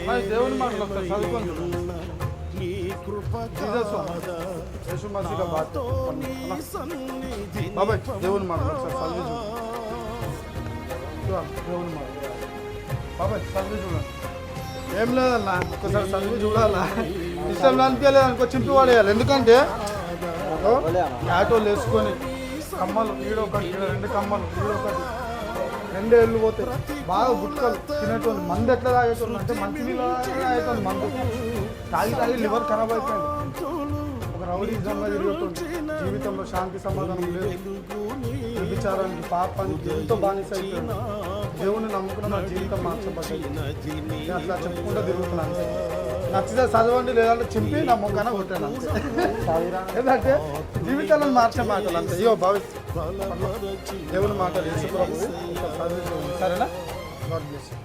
మరి దేవుని మాటలు ఒకసారి చదువుకొని చూడండి. యేసు మసీహ్ బాత్ బాబాయ్ దేవుని మాటలు ఒకసారి చదివి చూడండి. దేవుని మాట బాబాయ్ చదివి చూడండి. ఏం లేదన్నా ఒకసారి చదివి చూడాలా. ఇష్టం అనిపించలేదు అనుకో చింపి పడేయాలి. ఎందుకంటే ఆటోలు వేసుకొని కమ్మలు ఈడొకటి ఈడ 2 కమ్మలు ఈడొకటి 2 ఏళ్ళు పోతాయి. బాగా గుట్కలు తినేటోళ్ళు. మందు ఎట్లా తాగేటోళ్ళు అంటే మంచి నీళ్ళు తాగేటోళ్ళు. మందు తాగి లివర్ ఖరాబ్ అయిపోయింది. ఒక రౌడీజంగా తిరుగుతుంది. జీవితంలో శాంతి సమాధానం లేదు. విచారానికి పాపానికి ఎంతో బానిస అయిపోయింది. దేవుని నమ్ముకున్న నా జీవితం మార్చబడ్డది. అట్లా చెప్పుకుంటూ తిరుగుతున్నాను. నచ్చితే చదవండి, లేదంటే చింపి నా మొక్కన కొట్టాను. ఎందుకంటే జీవితాలను మార్చే మాటలు అంతే. అయ్యో దేవుని మాటలు యేసు ప్రభువు. సరేనా? God bless you.